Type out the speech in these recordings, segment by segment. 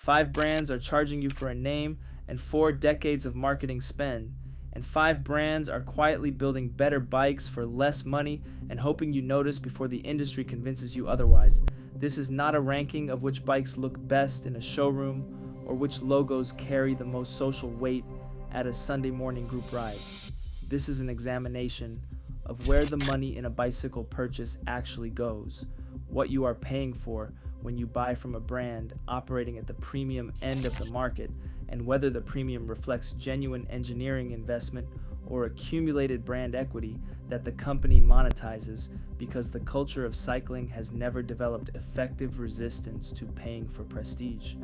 5 brands are charging you for a name and 4 decades of marketing spend. And 5 brands are quietly building better bikes for less money and hoping you notice before the industry convinces you otherwise. This is not a ranking of which bikes look best in a showroom or which logos carry the most social weight at a Sunday morning group ride. This is an examination of where the money in a bicycle purchase actually goes, what you are paying for when you buy from a brand operating at the premium end of the market, and whether the premium reflects genuine engineering investment or accumulated brand equity that the company monetizes because the culture of cycling has never developed effective resistance to paying for prestige.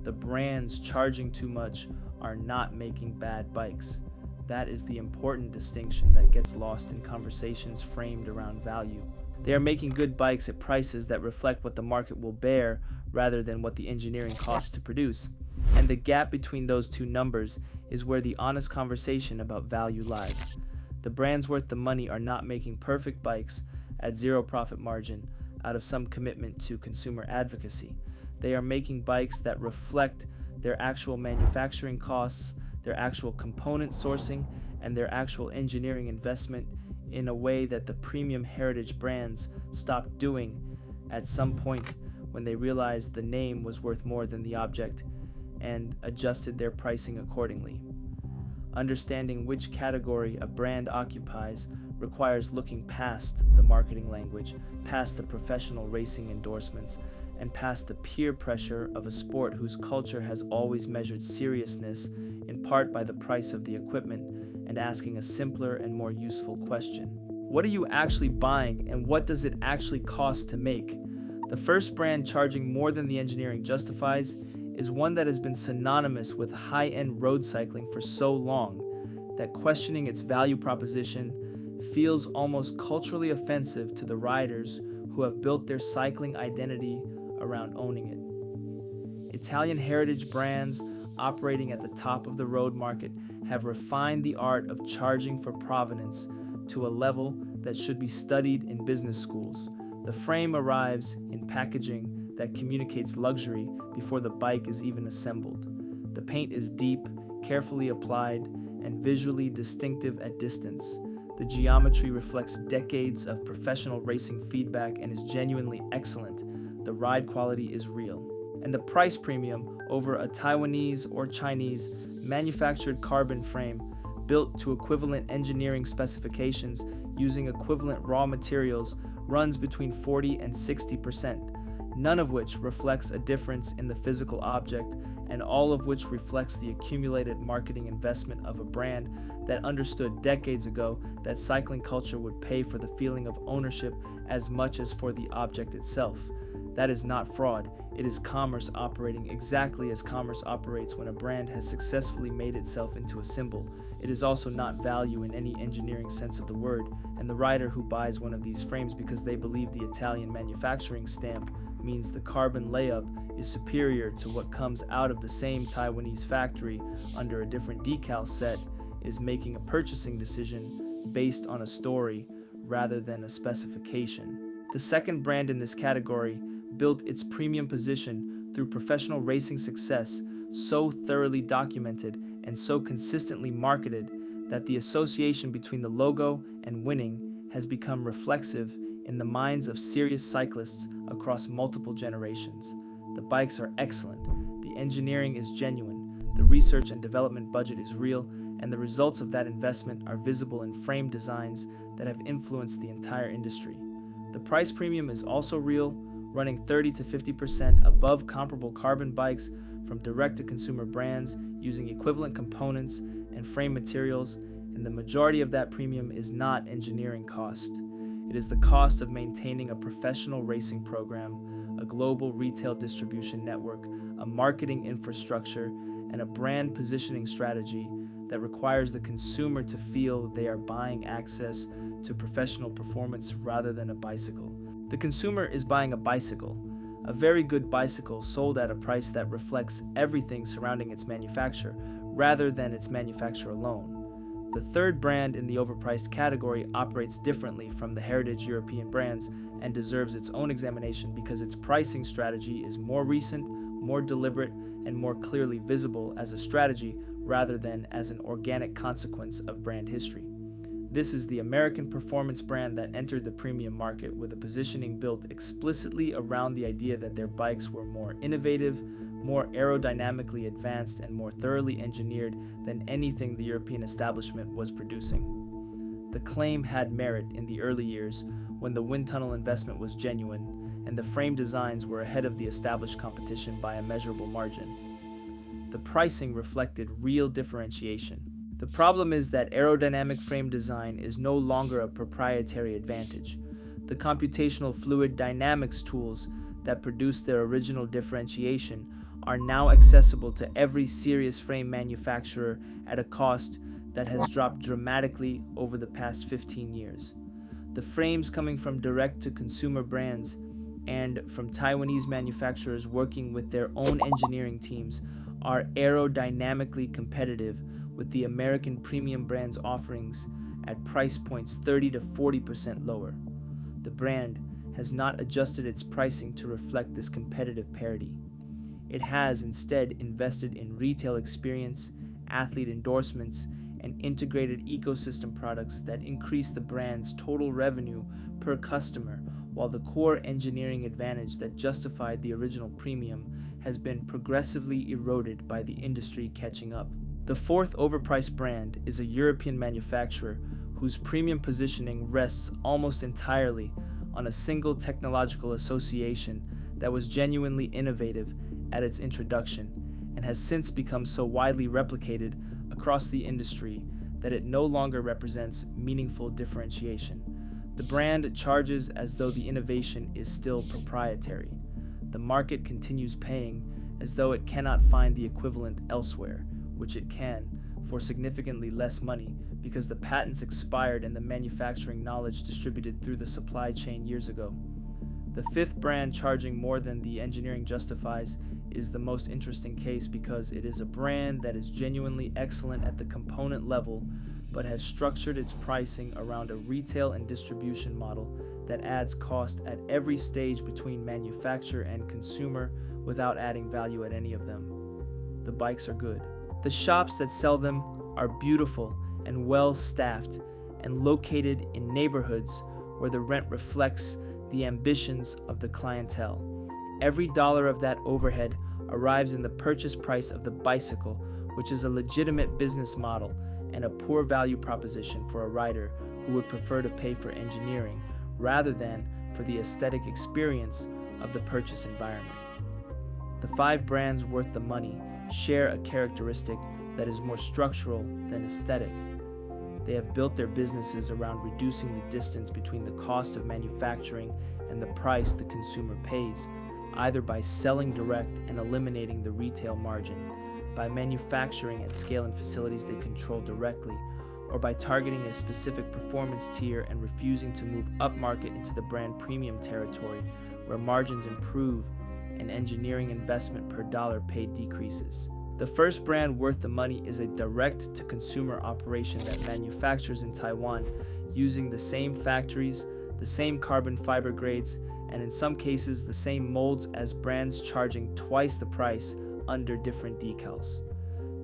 The brands charging too much are not making bad bikes. That is the important distinction that gets lost in conversations framed around value. They are making good bikes at prices that reflect what the market will bear rather than what the engineering costs to produce. And the gap between those two numbers is where the honest conversation about value lies. The brands worth the money are not making perfect bikes at zero profit margin out of some commitment to consumer advocacy. They are making bikes that reflect their actual manufacturing costs, their actual component sourcing, and their actual engineering investment in a way that the premium heritage brands stopped doing at some point when they realized the name was worth more than the object and adjusted their pricing accordingly. Understanding which category a brand occupies requires looking past the marketing language, past the professional racing endorsements, and past the peer pressure of a sport whose culture has always measured seriousness in part by the price of the equipment, and asking a simpler and more useful question. What are you actually buying, and what does it actually cost to make? The first brand charging more than the engineering justifies is one that has been synonymous with high-end road cycling for so long that questioning its value proposition feels almost culturally offensive to the riders who have built their cycling identity around owning it. Italian heritage brands operating at the top of the road market have refined the art of charging for provenance to a level that should be studied in business schools. The frame arrives in packaging that communicates luxury before the bike is even assembled. The paint is deep, carefully applied, and visually distinctive at distance. The geometry reflects decades of professional racing feedback and is genuinely excellent. The ride quality is real. And the price premium over a Taiwanese or Chinese manufactured carbon frame built to equivalent engineering specifications using equivalent raw materials runs between 40 and 60%, none of which reflects a difference in the physical object, and all of which reflects the accumulated marketing investment of a brand that understood decades ago that cycling culture would pay for the feeling of ownership as much as for the object itself. That is not fraud. It is commerce operating exactly as commerce operates when a brand has successfully made itself into a symbol. It is also not value in any engineering sense of the word, and the rider who buys one of these frames because they believe the Italian manufacturing stamp means the carbon layup is superior to what comes out of the same Taiwanese factory under a different decal set is making a purchasing decision based on a story rather than a specification. The second brand in this category built its premium position through professional racing success so thoroughly documented and so consistently marketed that the association between the logo and winning has become reflexive in the minds of serious cyclists across multiple generations. The bikes are excellent, the engineering is genuine, the research and development budget is real, and the results of that investment are visible in frame designs that have influenced the entire industry. The price premium is also real, running 30 to 50% above comparable carbon bikes from direct-to-consumer brands using equivalent components and frame materials, and the majority of that premium is not engineering cost. It is the cost of maintaining a professional racing program, a global retail distribution network, a marketing infrastructure, and a brand positioning strategy that requires the consumer to feel they are buying access to professional performance rather than a bicycle. The consumer is buying a bicycle, a very good bicycle sold at a price that reflects everything surrounding its manufacture, rather than its manufacture alone. The third brand in the overpriced category operates differently from the heritage European brands and deserves its own examination because its pricing strategy is more recent, more deliberate, and more clearly visible as a strategy rather than as an organic consequence of brand history. This is the American performance brand that entered the premium market with a positioning built explicitly around the idea that their bikes were more innovative, more aerodynamically advanced, and more thoroughly engineered than anything the European establishment was producing. The claim had merit in the early years when the wind tunnel investment was genuine and the frame designs were ahead of the established competition by a measurable margin. The pricing reflected real differentiation. The problem is that aerodynamic frame design is no longer a proprietary advantage. The computational fluid dynamics tools that produced their original differentiation are now accessible to every serious frame manufacturer at a cost that has dropped dramatically over the past 15 years. The frames coming from direct-to-consumer brands and from Taiwanese manufacturers working with their own engineering teams are aerodynamically competitive with the American premium brand's offerings at price points 30 to 40% lower. The brand has not adjusted its pricing to reflect this competitive parity. It has instead invested in retail experience, athlete endorsements, and integrated ecosystem products that increase the brand's total revenue per customer, while the core engineering advantage that justified the original premium has been progressively eroded by the industry catching up. The fourth overpriced brand is a European manufacturer whose premium positioning rests almost entirely on a single technological association that was genuinely innovative at its introduction and has since become so widely replicated across the industry that it no longer represents meaningful differentiation. The brand charges as though the innovation is still proprietary. The market continues paying as though it cannot find the equivalent elsewhere, which it can, for significantly less money because the patents expired and the manufacturing knowledge distributed through the supply chain years ago. The fifth brand charging more than the engineering justifies is the most interesting case because it is a brand that is genuinely excellent at the component level but has structured its pricing around a retail and distribution model that adds cost at every stage between manufacturer and consumer without adding value at any of them. The bikes are good. The shops that sell them are beautiful and well staffed and located in neighborhoods where the rent reflects the ambitions of the clientele. Every dollar of that overhead arrives in the purchase price of the bicycle, which is a legitimate business model and a poor value proposition for a rider who would prefer to pay for engineering rather than for the aesthetic experience of the purchase environment. The five brands worth the money share a characteristic that is more structural than aesthetic. They have built their businesses around reducing the distance between the cost of manufacturing and the price the consumer pays, either by selling direct and eliminating the retail margin, by manufacturing at scale in facilities they control directly, or by targeting a specific performance tier and refusing to move upmarket into the brand premium territory where margins improve and engineering investment per dollar paid decreases. The first brand worth the money is a direct-to-consumer operation that manufactures in Taiwan using the same factories, the same carbon fiber grades, and in some cases the same molds as brands charging twice the price under different decals.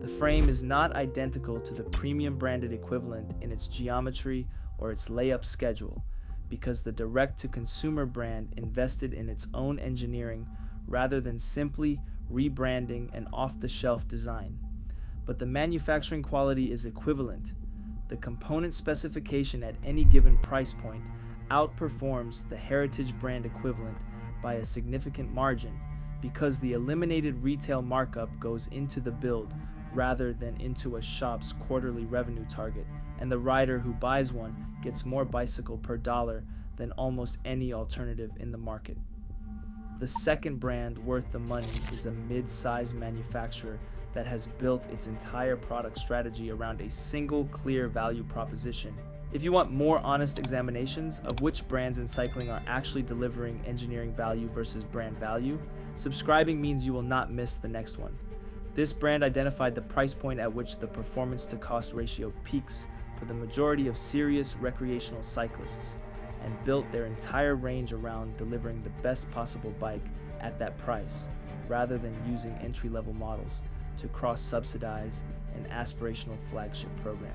The frame is not identical to the premium branded equivalent in its geometry or its layup schedule because the direct-to-consumer brand invested in its own engineering rather than simply rebranding an off-the-shelf design. But the manufacturing quality is equivalent. The component specification at any given price point outperforms the heritage brand equivalent by a significant margin because the eliminated retail markup goes into the build rather than into a shop's quarterly revenue target, and the rider who buys one gets more bicycle per dollar than almost any alternative in the market. The second brand worth the money is a mid-sized manufacturer that has built its entire product strategy around a single clear value proposition. If you want more honest examinations of which brands in cycling are actually delivering engineering value versus brand value, subscribing means you will not miss the next one. This brand identified the price point at which the performance to cost ratio peaks for the majority of serious recreational cyclists and built their entire range around delivering the best possible bike at that price, rather than using entry-level models to cross-subsidize an aspirational flagship program.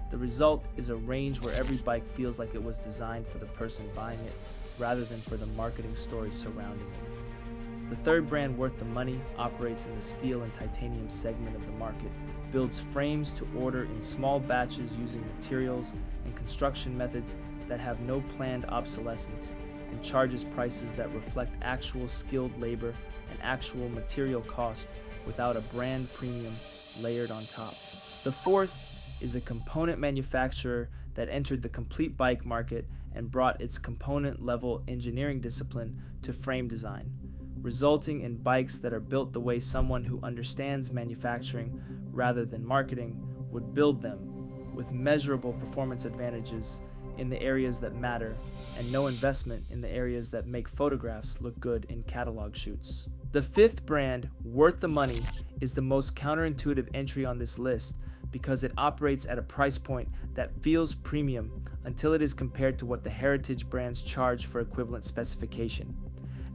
The result is a range where every bike feels like it was designed for the person buying it rather than for the marketing story surrounding it. The third brand, Worth the Money, operates in the steel and titanium segment of the market, builds frames to order in small batches using materials and construction methods that have no planned obsolescence, and charges prices that reflect actual skilled labor and actual material cost without a brand premium layered on top. The fourth is a component manufacturer that entered the complete bike market and brought its component-level engineering discipline to frame design, resulting in bikes that are built the way someone who understands manufacturing rather than marketing would build them, with measurable performance advantages in the areas that matter and no investment in the areas that make photographs look good in catalog shoots. The fifth brand, Worth the Money, is the most counterintuitive entry on this list because it operates at a price point that feels premium until it is compared to what the heritage brands charge for equivalent specification,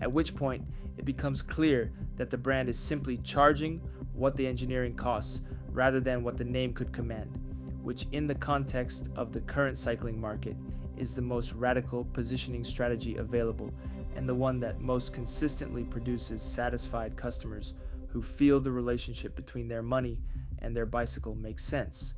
at which point it becomes clear that the brand is simply charging what the engineering costs rather than what the name could command, which in the context of the current cycling market is the most radical positioning strategy available and the one that most consistently produces satisfied customers who feel the relationship between their money and their bicycle makes sense.